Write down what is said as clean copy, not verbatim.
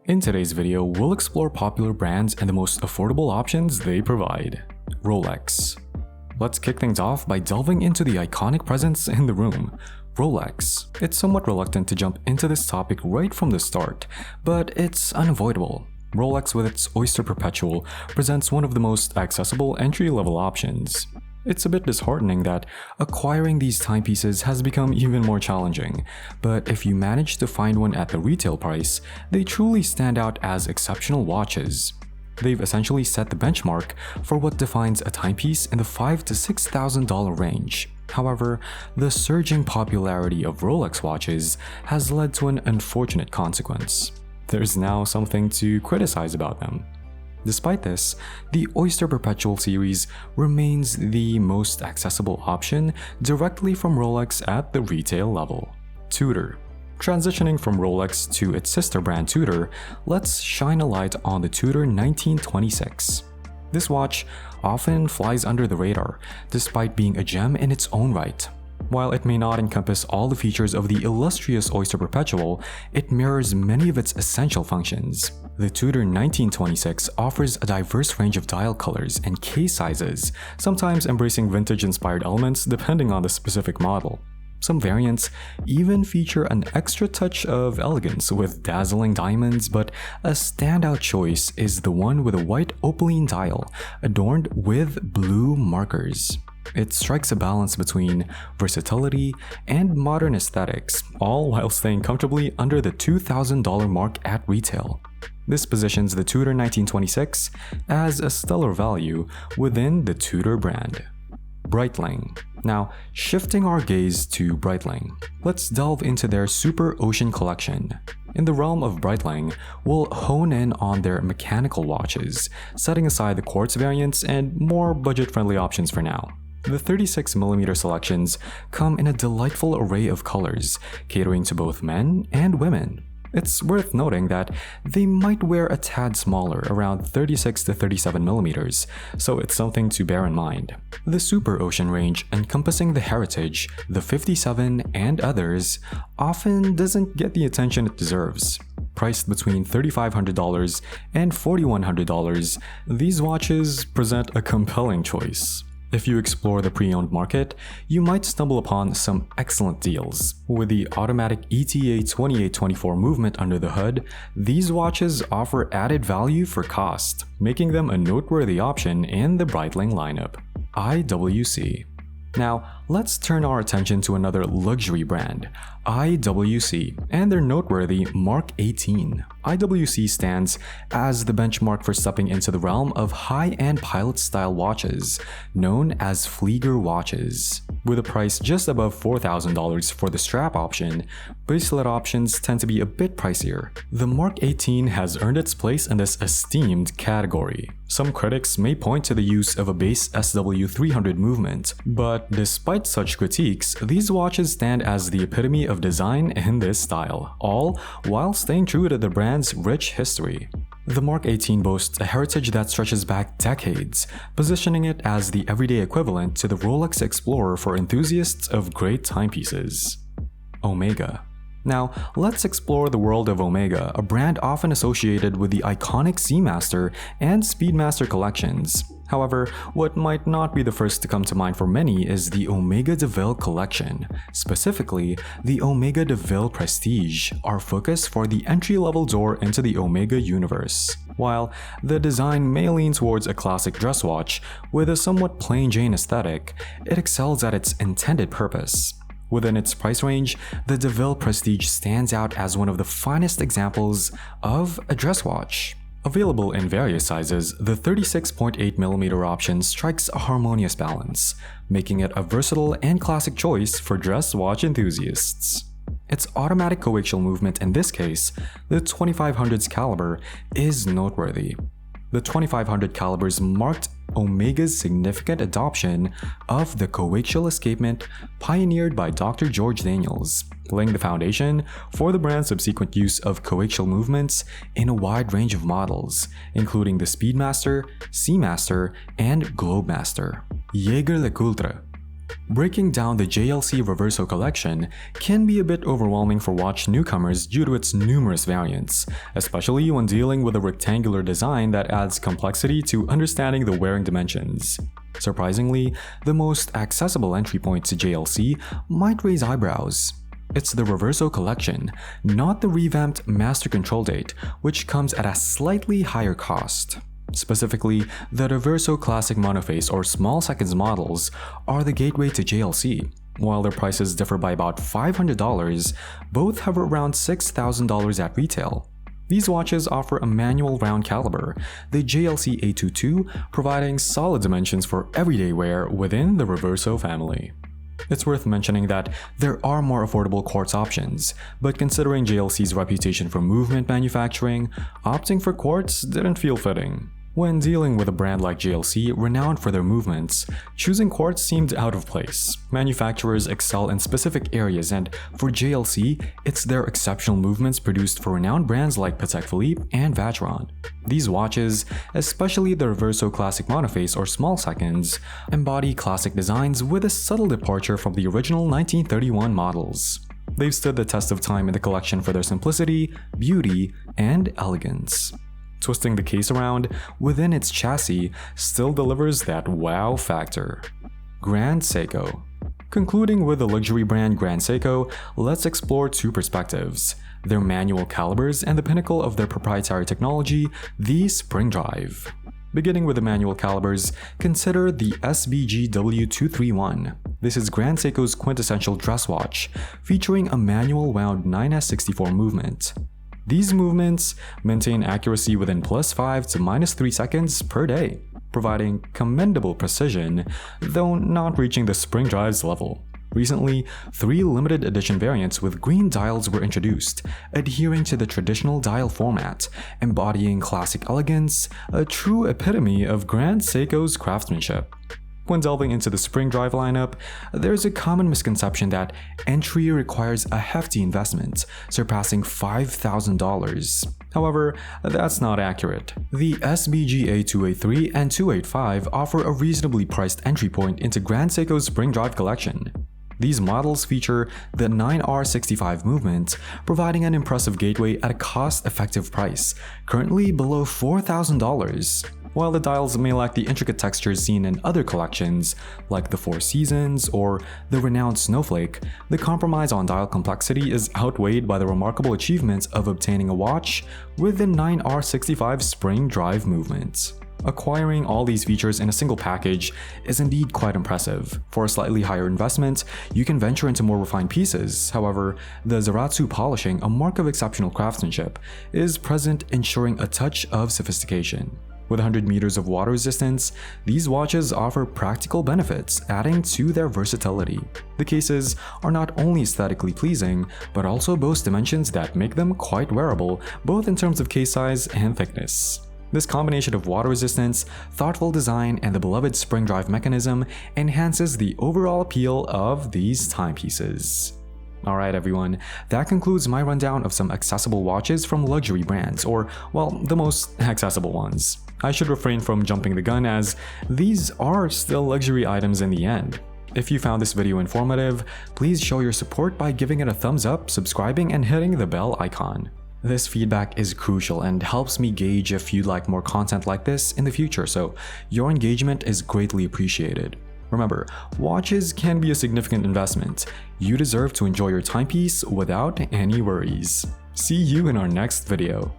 In today's video, we'll explore popular brands and the most affordable options they provide. Rolex. Let's kick things off by delving into the iconic presence in the room, Rolex. It's somewhat reluctant to jump into this topic right from the start, but it's unavoidable. Rolex with its Oyster Perpetual presents one of the most accessible entry-level options. It's a bit disheartening that acquiring these timepieces has become even more challenging, but if you manage to find one at the retail price, they truly stand out as exceptional watches. They've essentially set the benchmark for what defines a timepiece in the $5,000 to $6,000 range. However, the surging popularity of Rolex watches has led to an unfortunate consequence. There's now something to criticize about them. Despite this, the Oyster Perpetual series remains the most accessible option directly from Rolex at the retail level. Tudor. Transitioning from Rolex to its sister brand Tudor, let's shine a light on the Tudor 1926. This watch often flies under the radar, despite being a gem in its own right. While it may not encompass all the features of the illustrious Oyster Perpetual, it mirrors many of its essential functions. The Tudor 1926 offers a diverse range of dial colors and case sizes, sometimes embracing vintage-inspired elements depending on the specific model. Some variants even feature an extra touch of elegance with dazzling diamonds, but a standout choice is the one with a white opaline dial adorned with blue markers. It strikes a balance between versatility and modern aesthetics, all while staying comfortably under the $2,000 mark at retail. This positions the Tudor 1926 as a stellar value within the Tudor brand. Breitling. Now, shifting our gaze to Breitling, let's delve into their SuperOcean collection. In the realm of Breitling, we'll hone in on their mechanical watches, setting aside the quartz variants and more budget-friendly options for now. The 36mm selections come in a delightful array of colors, catering to both men and women. It's worth noting that they might wear a tad smaller, around 36 to 37mm, so it's something to bear in mind. The SuperOcean range, encompassing the Heritage, the 57, and others, often doesn't get the attention it deserves. Priced between $3,500 and $4,100, these watches present a compelling choice. If you explore the pre-owned market, you might stumble upon some excellent deals. With the automatic ETA 2824 movement under the hood, these watches offer added value for cost, making them a noteworthy option in the Breitling lineup. IWC. Now, let's turn our attention to another luxury brand, IWC, and their noteworthy Mark 18. IWC stands as the benchmark for stepping into the realm of high-end pilot-style watches, known as Flieger watches. With a price just above $4,000 for the strap option, bracelet options tend to be a bit pricier. The Mark 18 has earned its place in this esteemed category. Some critics may point to the use of a base SW300 movement, but despite such critiques, these watches stand as the epitome of design in this style, all while staying true to the brand's rich history. The Mark 18 boasts a heritage that stretches back decades, positioning it as the everyday equivalent to the Rolex Explorer for enthusiasts of great timepieces. Omega. Now, let's explore the world of Omega, a brand often associated with the iconic Seamaster and Speedmaster collections. However, what might not be the first to come to mind for many is the Omega DeVille collection, specifically the Omega DeVille Prestige, our focus for the entry-level door into the Omega universe. While the design may lean towards a classic dress watch with a somewhat plain Jane aesthetic, it excels at its intended purpose. Within its price range, the DeVille Prestige stands out as one of the finest examples of a dress watch. Available in various sizes, the 36.8mm option strikes a harmonious balance, making it a versatile and classic choice for dress watch enthusiasts. Its automatic coaxial movement, in this case, the 2500's caliber, is noteworthy. The 2500 calibers marked Omega's significant adoption of the coaxial escapement pioneered by Dr. George Daniels, laying the foundation for the brand's subsequent use of coaxial movements in a wide range of models, including the Speedmaster, Seamaster, and Globemaster. Jaeger-LeCoultre. Breaking down the JLC Reverso collection can be a bit overwhelming for watch newcomers due to its numerous variants, especially when dealing with a rectangular design that adds complexity to understanding the wearing dimensions. Surprisingly, the most accessible entry point to JLC might raise eyebrows. It's the Reverso collection, not the revamped Master Control Date, which comes at a slightly higher cost. Specifically, the Reverso Classic Monoface or Small Seconds models are the gateway to JLC. While their prices differ by about $500, both hover around $6,000 at retail. These watches offer a manual round caliber, the JLC A22 providing solid dimensions for everyday wear within the Reverso family. It's worth mentioning that there are more affordable quartz options, but considering JLC's reputation for movement manufacturing, opting for quartz didn't feel fitting. When dealing with a brand like JLC, renowned for their movements, choosing quartz seemed out of place. Manufacturers excel in specific areas, and for JLC, it's their exceptional movements produced for renowned brands like Patek Philippe and Vacheron. These watches, especially the Reverso Classic Monoface or Small Seconds, embody classic designs with a subtle departure from the original 1931 models. They've stood the test of time in the collection for their simplicity, beauty, and elegance. Twisting the case around within its chassis still delivers that wow factor. Grand Seiko. Concluding with the luxury brand Grand Seiko, let's explore two perspectives: their manual calibers and the pinnacle of their proprietary technology, the Spring Drive. Beginning with the manual calibers, consider the SBG W231. This is Grand Seiko's quintessential dress watch, featuring a manual wound 9s64 movement. These movements maintain accuracy within +5 to -3 seconds per day, providing commendable precision, though not reaching the Spring Drive's level. Recently, 3 limited edition variants with green dials were introduced, adhering to the traditional dial format, embodying classic elegance, a true epitome of Grand Seiko's craftsmanship. When delving into the Spring Drive lineup, there's a common misconception that entry requires a hefty investment, surpassing $5,000. However, that's not accurate. The SBG A283 and 285 offer a reasonably priced entry point into Grand Seiko's Spring Drive collection. These models feature the 9R65 movement, providing an impressive gateway at a cost-effective price, currently below $4,000. While the dials may lack the intricate textures seen in other collections, like the Four Seasons or the renowned Snowflake, the compromise on dial complexity is outweighed by the remarkable achievement of obtaining a watch with the 9R65 Spring Drive movement. Acquiring all these features in a single package is indeed quite impressive. For a slightly higher investment, you can venture into more refined pieces. However, the Zaratsu polishing, a mark of exceptional craftsmanship, is present, ensuring a touch of sophistication. With 100 meters of water resistance, these watches offer practical benefits, adding to their versatility. The cases are not only aesthetically pleasing, but also boast dimensions that make them quite wearable, both in terms of case size and thickness. This combination of water resistance, thoughtful design, and the beloved Spring Drive mechanism enhances the overall appeal of these timepieces. Alright everyone, that concludes my rundown of some accessible watches from luxury brands, or, well, the most accessible ones. I should refrain from jumping the gun, as these are still luxury items in the end. If you found this video informative, please show your support by giving it a thumbs up, subscribing, and hitting the bell icon. This feedback is crucial and helps me gauge if you'd like more content like this in the future, so your engagement is greatly appreciated. Remember, watches can be a significant investment. You deserve to enjoy your timepiece without any worries. See you in our next video.